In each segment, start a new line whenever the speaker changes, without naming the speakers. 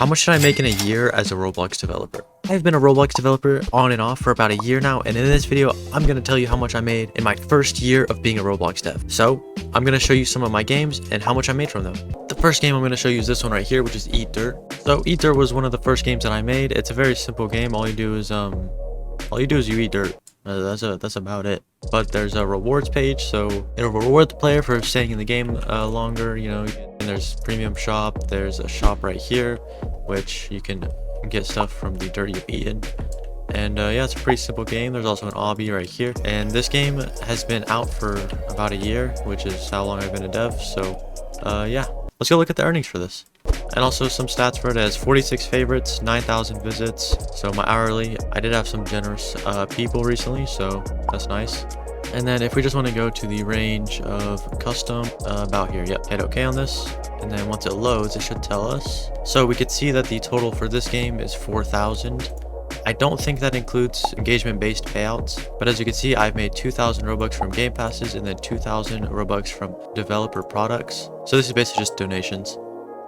How much did I make in a year as a Roblox developer? I've been a Roblox developer on and off for about a year now, and in this video, I'm going to tell you how much I made in my first year of being a Roblox dev. So, I'm going to show you some of my games and how much I made from them. The first game I'm going to show you is this one right here, which is Eat Dirt. So, Eat Dirt was one of the first games that I made. It's a very simple game. All you do is you eat dirt. That's about it. But there's a rewards page, so it'll reward the player for staying in the game longer, you know. And there's premium shop. There's a shop right here, which you can get stuff from the dirt you've eaten. And yeah, it's a pretty simple game. There's also an obby right here. And this game has been out for about a year, which is how long I've been a dev. So yeah, let's go look at the earnings for this. And also some stats for it. It has 46 favorites, 9,000 visits. So my hourly, I did have some generous people recently, so that's nice. And then if we just want to go to the range of custom, about here, yep, hit OK on this. And then once it loads, it should tell us. So we could see that the total for this game is 4,000. I don't think that includes engagement-based payouts, but as you can see, I've made 2,000 Robux from game passes and then 2,000 Robux from developer products. So this is basically just donations.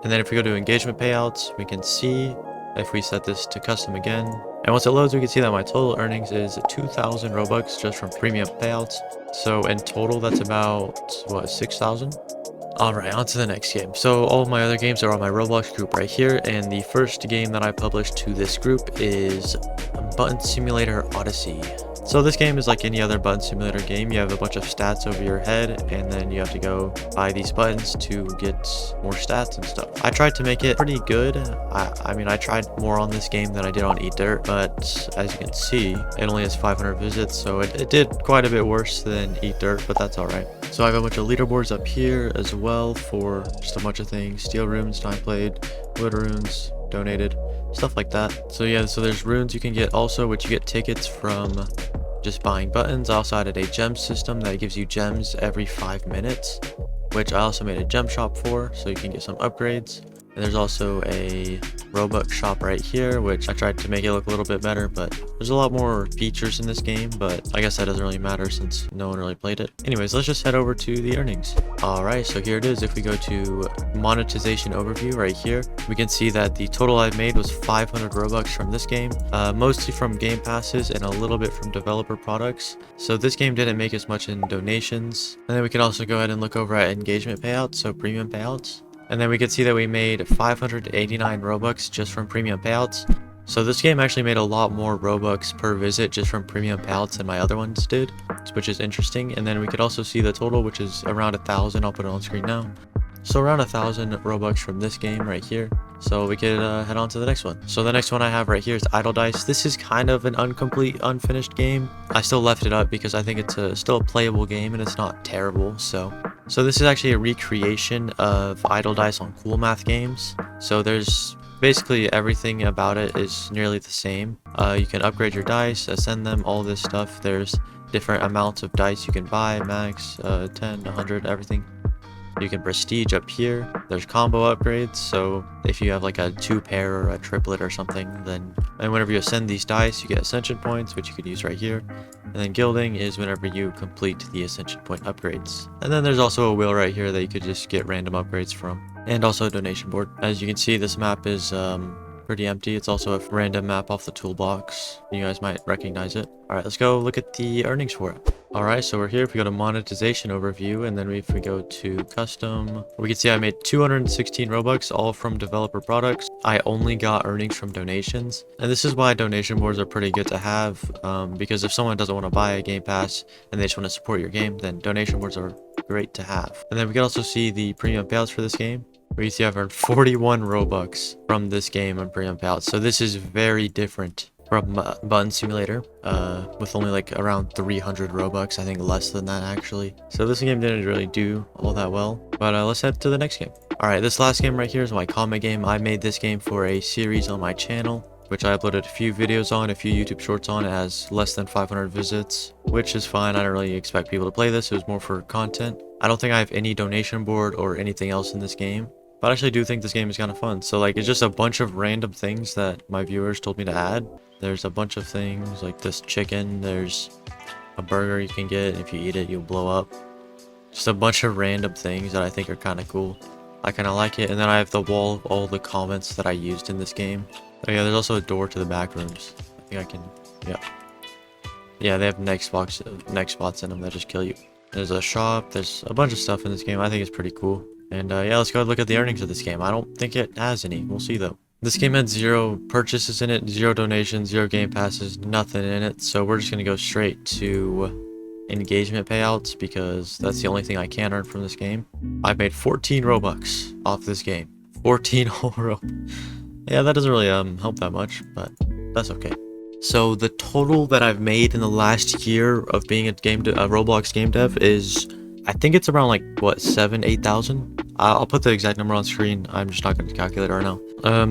And then if we go to engagement payouts, we can see if we set this to custom again. And once it loads, we can see that my total earnings is 2,000 Robux just from premium payouts. So in total, that's about, what, 6,000? Alright, on to the next game. So all of my other games are on my Roblox group right here. And the first game that I published to this group is Button Simulator Odyssey. So this game is like any other button simulator game. You have a bunch of stats over your head, and then you have to go buy these buttons to get more stats and stuff. I tried to make it pretty good. I mean, I tried more on this game than I did on Eat Dirt, but as you can see, it only has 500 visits, so it did quite a bit worse than Eat Dirt, but that's alright. So I have a bunch of leaderboards up here as well for just a bunch of things. Steel runes, time played, wood runes, donated, stuff like that. So yeah, so there's runes you can get also, which you get tickets from just buying buttons. I also added a gem system that gives you gems every 5 minutes, which I also made a gem shop for, so you can get some upgrades. And there's also a Robux shop right here, which I tried to make it look a little bit better, but there's a lot more features in this game, but I guess that doesn't really matter since no one really played it. Anyways, let's just head over to the earnings. Alright, so here it is. If we go to monetization overview right here, we can see that the total I made was 500 Robux from this game, mostly from game passes and a little bit from developer products. So this game didn't make as much in donations. And then we can also go ahead and look over at engagement payouts, so premium payouts. And then we can see that we made 589 Robux just from premium payouts. So this game actually made a lot more Robux per visit just from premium payouts than my other ones did, which is interesting. And then we could also see the total, which is around 1,000. I'll put it on screen now. So around 1,000 Robux from this game right here. So we could head on to the next one. So the next one I have right here is Idle Dice. This is kind of an incomplete, unfinished game. I still left it up because I think it's still a playable game and it's not terrible. So this is actually a recreation of Idle Dice on Cool Math Games. So there's basically everything about it is nearly the same. You can upgrade your dice, ascend them, all this stuff. There's different amounts of dice you can buy, max, 10, 100, everything. You can prestige up here. There's combo upgrades, so if you have like a 2-pair or a triplet or something, then and whenever you ascend these dice, you get ascension points, which you could use right here. And then gilding is whenever you complete the ascension point upgrades. And then there's also a wheel right here that you could just get random upgrades from. And also a donation board. As you can see, this map is pretty empty. It's also a random map off the toolbox. You guys might recognize it. Alright, let's go look at the earnings for it. Alright, so we're here. If we go to monetization overview, and then if we go to custom, we can see I made 216 Robux, all from developer products. I only got earnings from donations. And this is why donation boards are pretty good to have, because if someone doesn't want to buy a game pass and they just want to support your game, then donation boards are great to have. And then we can also see the premium payouts for this game. We see I've earned 41 Robux from this game on premium payouts. So this is very different from Button Simulator, with only like around 300 Robux. I think less than that actually. So this game didn't really do all that well. But let's head to the next game. Alright, this last game right here is my comic game. I made this game for a series on my channel, which I uploaded a few videos on, a few YouTube shorts on. It has less than 500 visits, which is fine. I don't really expect people to play this. It was more for content. I don't think I have any donation board or anything else in this game. But I actually do think this game is kind of fun. So like, it's just a bunch of random things that my viewers told me to add. There's a bunch of things like this chicken. There's a burger you can get. If you eat it, you'll blow up. Just a bunch of random things that I think are kind of cool. I kind of like it. And then I have the wall of all the comments that I used in this game. Oh yeah, there's also a door to the back rooms. I think I can, yeah. Yeah, they have next spots in them that just kill you. There's a shop, there's a bunch of stuff in this game. I think it's pretty cool. And yeah, let's go look at the earnings of this game. I don't think it has any. We'll see though. This game had 0 purchases in it, 0 donations, 0 game passes, nothing in it. So we're just gonna go straight to engagement payouts because that's the only thing I can earn from this game. I've made 14 Robux off this game. 14 whole Robux. Yeah, that doesn't really help that much, but that's okay. So the total that I've made in the last year of being a Roblox game dev is, I think it's around like what, 8,000. I'll put the exact number on screen. I'm just not going to calculate it right now.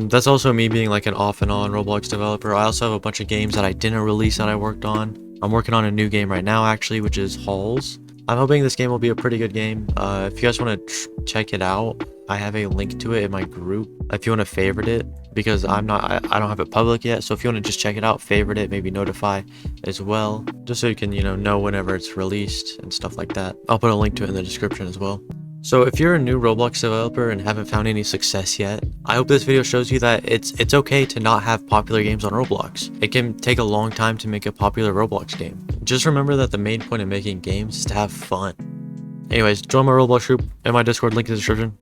That's also me being like an off and on Roblox developer. I also have a bunch of games that I didn't release that I worked on. I'm working on a new game right now actually, which is Halls. I'm hoping this game will be a pretty good game. If you guys want to check it out, I have a link to it in my group if you want to favorite it, because I don't have it public yet. So if you want to just check it out, favorite it, maybe notify as well, just so you can, know whenever it's released and stuff like that. I'll put a link to it in the description as well. So if you're a new Roblox developer and haven't found any success yet, I hope this video shows you that it's okay to not have popular games on Roblox. It can take a long time to make a popular Roblox game. Just remember that the main point of making games is to have fun. Anyways, join my Roblox group and my Discord, link in the description.